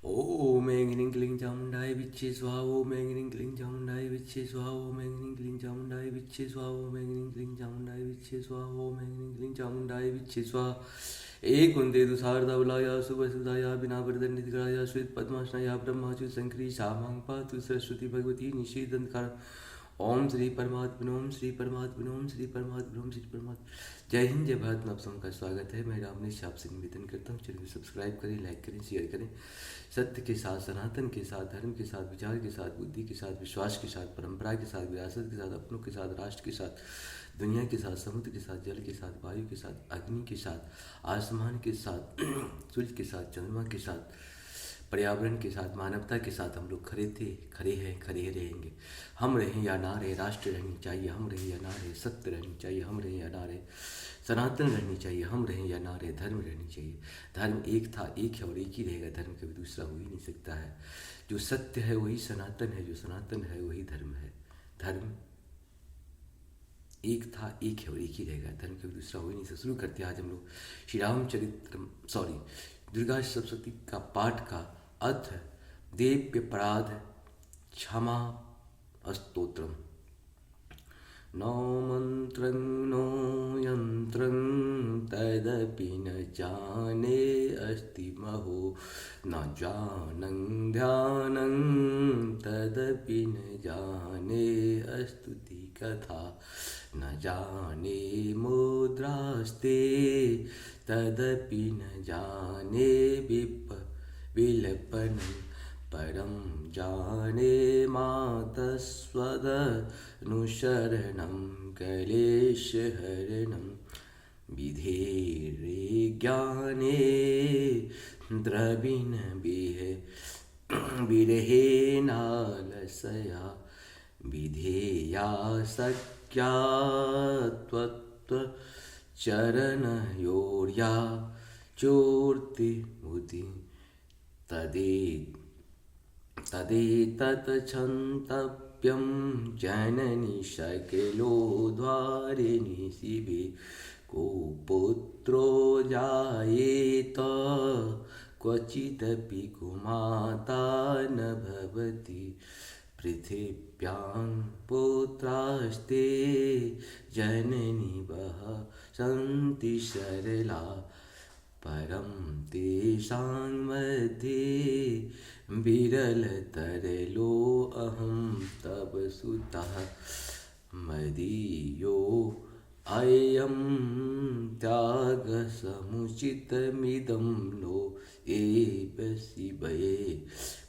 ओम ऐं ह्रीं क्लीं चामुण्डाय विच्चे स्वाहा। ओम ऐं ह्रीं क्लीं चामुण्डाय विच्चे स्वाहा। ओम ऐं ह्रीं क्लीं चामुण्डाय विच्चे स्वाहा। ओम ऐं ह्रीं क्लीं चामुण्डाय विच्चे स्वाहा। ओम ऐं ह्रीं क्लीं चामुण्डाय विच्चे स्वाहा। एक वंदे तु शारदाबलाया शुभसुधाया बिना वरदन्निधिकराया श्वेत पद्मासनाया ब्रह्माच्युत शंकरी सामां पातु सरस्वती भगवती निषेधनकार। ओम श्री परमात्मा ओम श्री परमात्मा ओम श्री परमात्मा ओम श्री परमात्मा। जय हिंद जय भारत। आप सबका स्वागत है। मैं रामनेश आपसे निवेदन करता हूँ, चैनल को सब्सक्राइब करें, लाइक करें, शेयर करें। सत्य के साथ, सनातन के साथ, धर्म के साथ, विचार के साथ, बुद्धि के साथ, विश्वास के साथ, परंपरा के साथ, विरासत के साथ, अपनों के साथ, राष्ट्र के साथ, दुनिया के साथ, समुद्र के साथ, जल के साथ, वायु के साथ, अग्नि के साथ, आसमान के साथ, सूर्य के साथ, चंद्रमा के साथ, पर्यावरण के साथ, मानवता के साथ हम लोग खड़े थे, खड़े हैं, खड़े रहेंगे। हम रहें या ना रहे, राष्ट्र रहनी चाहिए। हम रहें या ना रहे, सत्य रहनी चाहिए। हम रहें या ना रहे, सनातन रहनी चाहिए। हम रहें या ना रहे, धर्म रहनी चाहिए। धर्म एक था, एक है और एक ही रहेगा। धर्म कभी दूसरा हो ही नहीं सकता है। जो सत्य है वही सनातन है, जो सनातन है वही धर्म है। धर्म एक था, एक है और एक ही रहेगा। धर्म कभी दूसरा हो ही नहीं सकता। शुरू करते हैं आज हम लोग श्री रामचरित्र दुर्गा सप्तशती का पाठ का अर्थ है देव्य पराध क्षमा स्तोत्रम। नो मंत्रं नो यंत्रं तदपि न जाने अस्ति महो। न जानं ध्यानं तदपि न जाने स्तुति कथा। न जाने मुद्रास्ते तदपि न जाने विलपनं। परं जाने मातस्वदनुशरणं क्लेशहरणं। विधेरे ज्ञाने द्रविण विरहेणालसया। विधेया सख्या त्वच्चरणयोर्या चोर्तिमुदि तदेतत् क्षन्तव्यं जननि शकलोद्वारिणि शिवे। को पुत्रो जायेत क्वचिदपि कुमाता न भवति। पृथिव्यां पुत्रास्ते जननि वह सन्ति सरला। परं तेषां मध्ये विरलतरलो अहं तव सुतः। मदीयो अयं त्यागसमुचितमिदं नो एव शिवये।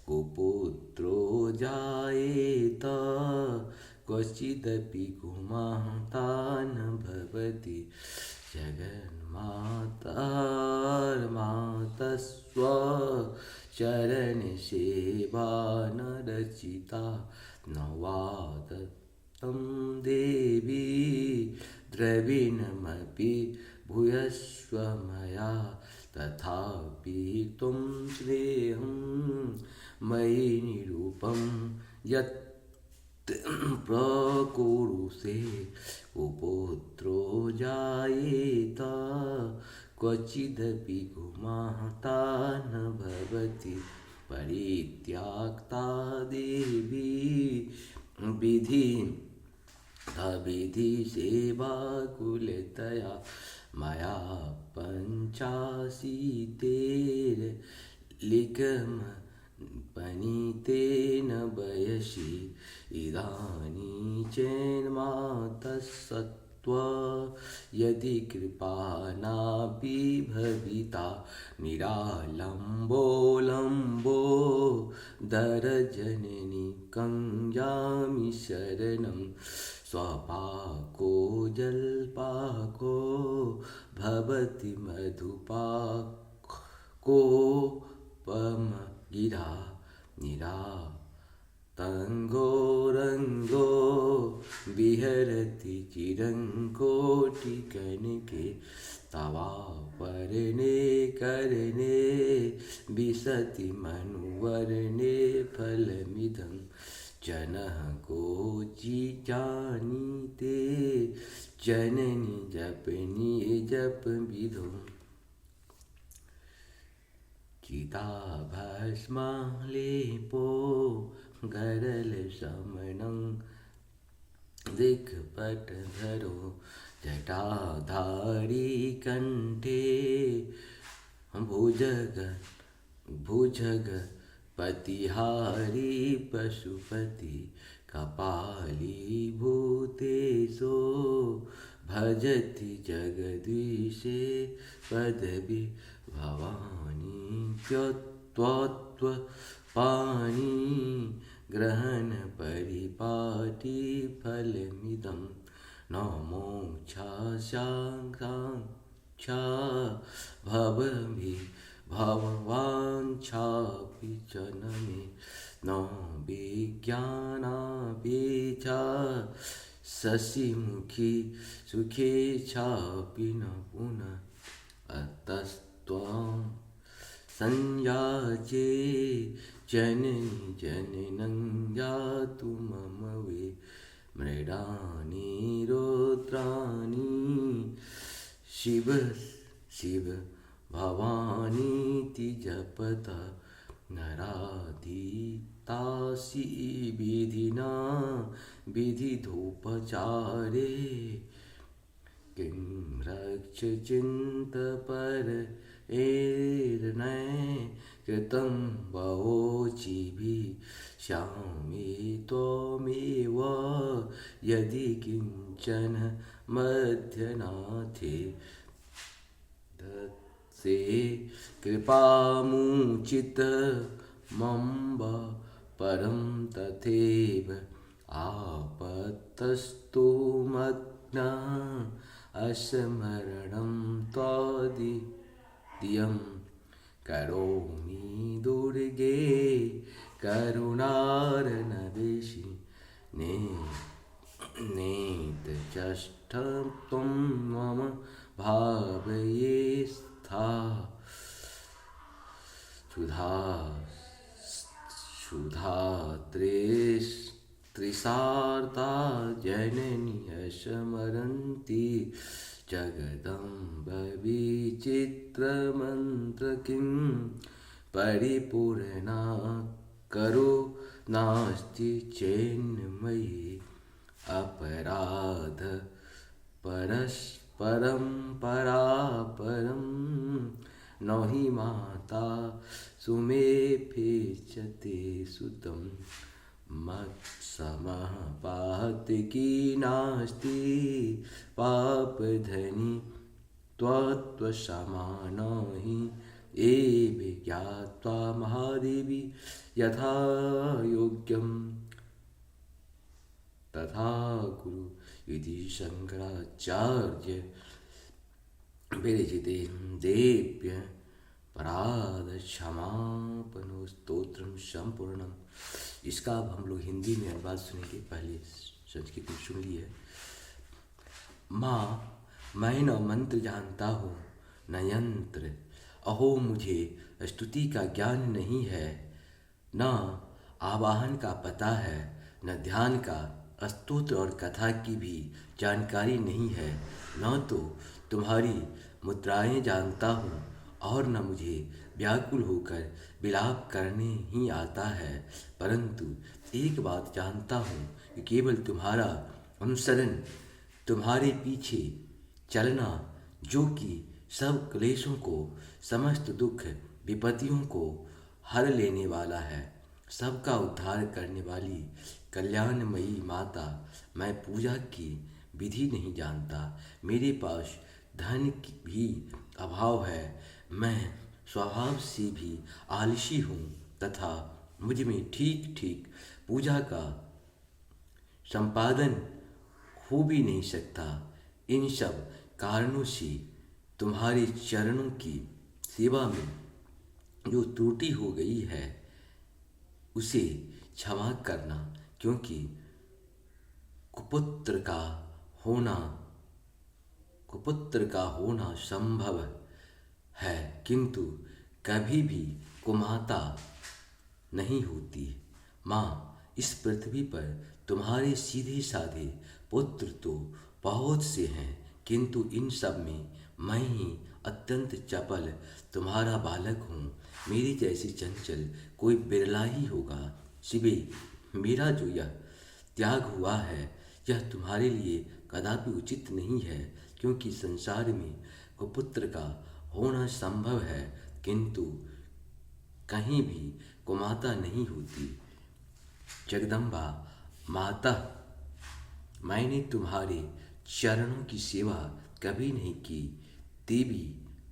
कुपुत्रो जायेत क्वचिदपि कुमाता न भवति। जगन्मातार्मातस्व चरणसेवा न रचिता। न वाद तं देवी द्रविणमपि भूयस्व मया। तथापि त्वं स्नेहं मयि निरूपं यत् प्रकुरुषे। कुपुत्रो जायेत क्वचिदपि कुमाता न भवति। परित्यक्ता देवी विधिसेवाकुलतया। मया पञ्चाशीतेर्लिखमपनीतेन वयसि। इदानीं चेन्मातस्सत्त्व यदि कृपाणापि भविता। निरालम्बो दरजननि कं शरणं। स्वपाको जल्पाको भवति मधुपाकोपमगिरा। निरातङ्गो विहरति चिरङ्कोटिकनके। तवावरणे करणे विशति मनुवर्णे फलमिदं। जनः कोचि जानीते जननि जपनि जप विधो। चिताभस्मा लेपो गरल समनं दिक्पटधरो जटाधारी कंठे भुजग भुजग पतिहारी पशुपति कपाली भूतेशो भजति जगदीशे पदवी भवानी त्वत्त्व पाणी ग्रहण परिपाटी फलमिदं न मोक्षाशाङ्काङ्क्षा भववाञ्छापि च न मे न विज्ञानापि च शशिमुखी सुखे चापि न पुनः अतस्त्वं संयाचे जननी जननं यातु मम वे मृडानि रोत्राणि शिव शिव भवानीति जपता नराधितासि विधिना विधिधोपचारे किं रक्षचिन्तपरैर्नय कृतं वोचिभिः श्यामे त्वमेव यदि किञ्चन मध्यनाथे दत्से कृपामुचित मम्ब परं तथैव आपत्तस्तु मग्ना अस्मरणं त्वदीयं करोमि दुर्गे करुणार्णवेशि नेतचष्टं त्वं मम भावये स्था त्रिसार्ता जननी स्मरन्ति जगदम्ब विचित्रमन्त्र किं परिपूर्णा करो नास्ति चेन्मयि अपराध परस्परं परापरं न हि माता सुमेऽपेक्षते सुतं मत्समः पातकी नास्ति पापधनी त्वत्समान हि एव ज्ञात्वा महादेवी यथा योग्यं तथा कुरु इति शंकराचार्य विरचिते देव्य पराध क्षमापनो स्तोत्रम संपूर्णम। इसका अब हम लोग हिंदी में अनुवाद सुनेंगे। पहले संस्कृत में सुन लिए। माँ, मैं न मंत्र जानता हूँ न यंत्र, अहो मुझे स्तुति का ज्ञान नहीं है, न आवाहन का पता है, न ध्यान का, स्तोत्र और कथा की भी जानकारी नहीं है, न तो तुम्हारी मुद्राएं जानता हूँ और न मुझे व्याकुल होकर विलाप करने ही आता है, परंतु एक बात जानता हूँ कि केवल तुम्हारा अनुसरण, तुम्हारे पीछे चलना, जो कि सब क्लेशों को, समस्त दुख विपत्तियों को हर लेने वाला है, सबका उद्धार करने वाली कल्याणमयी माता, मैं पूजा की विधि नहीं जानता, मेरे पास धन की भी अभाव है, मैं स्वभाव से भी आलसी हूँ तथा मुझ में ठीक ठीक पूजा का संपादन हो भी नहीं सकता। इन सब कारणों से तुम्हारे चरणों की सेवा में जो त्रुटि हो गई है उसे क्षमा करना, क्योंकि कुपुत्र का होना संभव है, किंतु कभी भी कुमाता नहीं होती। माँ, इस पृथ्वी पर तुम्हारे सीधे साधे पुत्र तो बहुत से हैं, किंतु इन सब में मैं ही अत्यंत चपल तुम्हारा बालक हूँ। मेरे जैसे चंचल कोई बिरला ही होगा। शिवे, मेरा जो यह त्याग हुआ है, यह तुम्हारे लिए कदापि उचित नहीं है, क्योंकि संसार में कुपुत्र का होना संभव है, किंतु कहीं भी कुमाता नहीं होती। जगदम्बा माता, मैंने तुम्हारे चरणों की सेवा कभी नहीं की। देवी,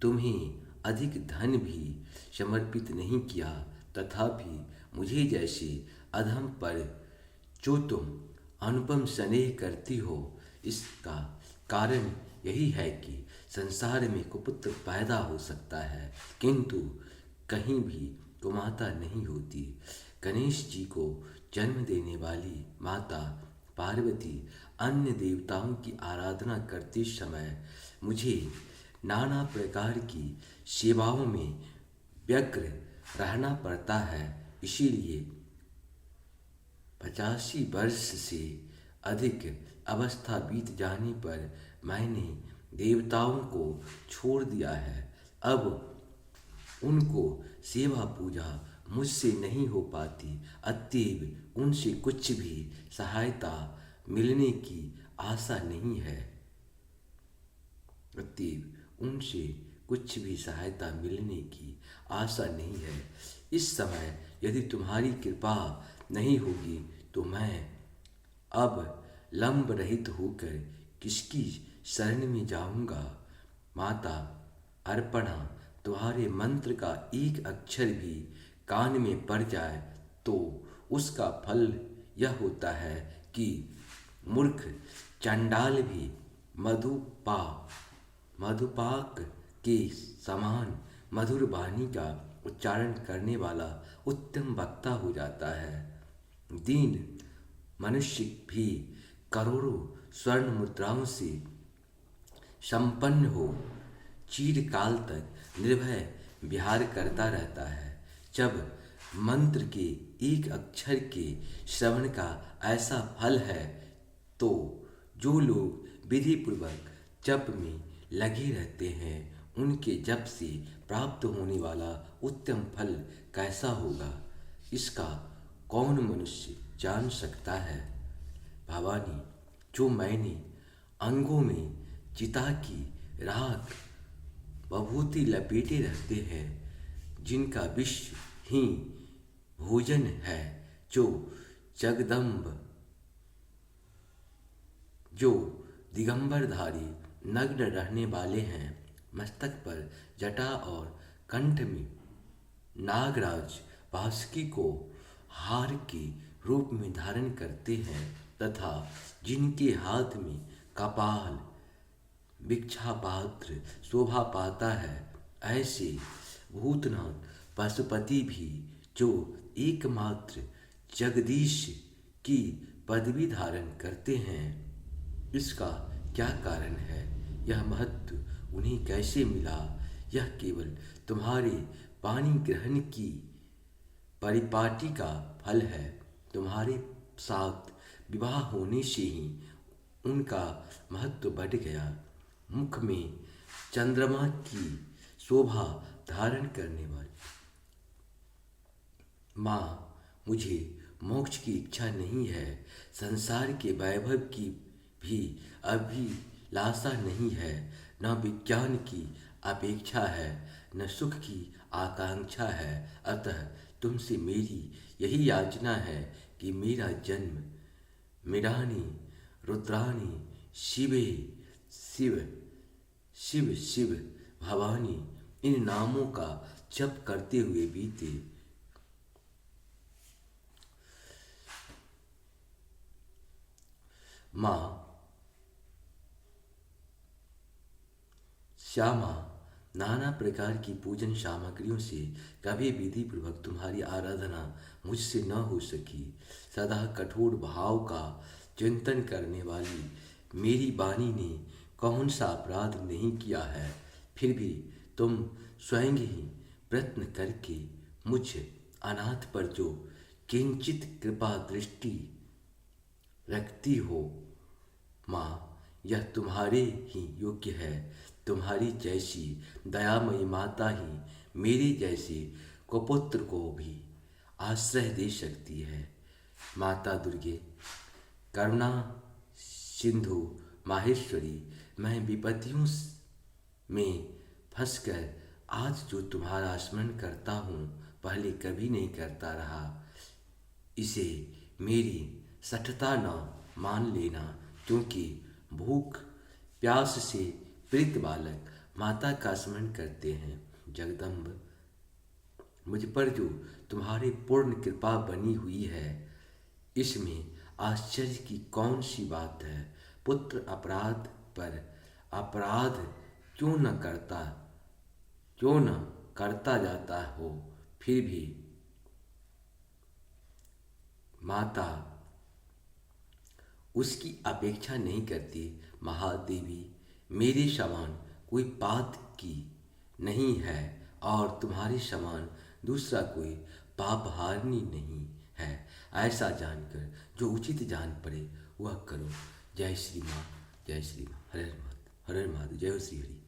तुम्हें अधिक धन भी समर्पित नहीं किया, तथापि मुझे जैसे अधम पर जो तुम अनुपम स्नेह करती हो, इसका कारण यही है कि संसार में कुपुत्र पैदा हो सकता है, किंतु कहीं भी कुमाता नहीं होती। गणेश जी को जन्म देने वाली माता पार्वती अन्य देवताओं की आराधना करते समय मुझे नाना प्रकार की सेवाओं में व्यग्र रहना पड़ता है। इसीलिए 85 वर्ष से अधिक अवस्था बीत जाने पर मैंने देवताओं को छोड़ दिया है। अब उनको सेवा पूजा मुझसे नहीं हो पाती, अतएव उनसे कुछ भी सहायता मिलने की आशा नहीं है। अतएव उनसे कुछ भी सहायता मिलने की आशा नहीं है। इस समय यदि तुम्हारी कृपा नहीं होगी तो मैं अब लंब रहित होकर किसकी शरण में जाऊंगा। माता अर्पणा, तुम्हारे मंत्र का एक अक्षर भी कान में पड़ जाए तो उसका फल यह होता है कि मूर्ख चंडाल भी मधुपाक के समान मधुर वाणी का उच्चारण करने वाला उत्तम वक्ता हो जाता है। दीन मनुष्य भी करोड़ों स्वर्ण मुद्राओं से संपन्न हो चिरकाल तक निर्भय विहार करता रहता है। जब मंत्र के एक अक्षर के श्रवण का ऐसा फल है, तो जो लोग विधि पूर्वक जप में लगे रहते हैं, उनके जप से प्राप्त होने वाला उत्तम फल कैसा होगा, इसका कौन मनुष्य जान सकता है। भवानी, जो मैंने अंगों में चिता की राख बभूति लपेटे रहते हैं, जिनका विष ही भोजन है, जो जगदम्ब, जो दिगंबरधारी नग्न रहने वाले हैं, मस्तक पर जटा और कंठ में नागराज बासुकी को हार के रूप में धारण करते हैं, तथा जिनके हाथ में कपाल भिक्षा पात्र शोभा पाता है, ऐसे भूतनाथ पशुपति भी, जो एकमात्र जगदीश की पदवी धारण करते हैं, इसका क्या कारण है, यह महत्व उन्हें कैसे मिला। यह केवल तुम्हारे पानी ग्रहण की परिपाटी का फल है। तुम्हारे साथ विवाह होने से ही उनका महत्व बढ़ गया। मुख में चंद्रमा की शोभा धारण करने वाली माँ, मुझे मोक्ष की इच्छा नहीं है, संसार के वैभव की भी अभिलाषा नहीं है, न विज्ञान की अपेक्षा है, न सुख की आकांक्षा है। अतः तुमसे मेरी यही याचना है कि मेरा जन्म मृडानी रुद्राणी शिवे शिव शिव शिव भवानी इन नामों का जप करते हुए बीते। माँ श्यामा, नाना प्रकार की पूजन सामग्रियों से कभी विधि पूर्वक तुम्हारी आराधना मुझसे न हो सकी। सदा कठोर भाव का चिंतन करने वाली मेरी वाणी ने कौन सा अपराध नहीं किया है, फिर भी तुम स्वयं ही प्रयत्न करके मुझ अनाथ पर जो किंचित कृपा दृष्टि रखती हो। माँ, यह तुम्हारे ही योग्य है। तुम्हारी जैसी दयामयी माता ही मेरे जैसे कुपुत्र को भी आश्रय दे सकती है। माता दुर्गे करुणा सिंधु माहेश्वरी, मैं विपत्तियों में फंसकर आज जो तुम्हारा स्मरण करता हूँ पहले कभी नहीं करता रहा, इसे मेरी सठता न मान लेना, क्योंकि भूख प्यास से पीड़ित बालक माता का स्मरण करते हैं। जगदम्ब, मुझ पर जो तुम्हारी पूर्ण कृपा बनी हुई है, इसमें आश्चर्य की कौन सी बात है। पुत्र अपराध पर अपराध क्यों न करता जाता हो, फिर भी माता उसकी अपेक्षा नहीं करती। महादेवी, मेरे समान कोई पाप की नहीं है और तुम्हारे समान दूसरा कोई पापहारिणी नहीं है। ऐसा जानकर जो उचित जान पड़े वह करो। जय श्री माँ, जय श्री माँ। हर हर महादेव, जय हो श्री हरि।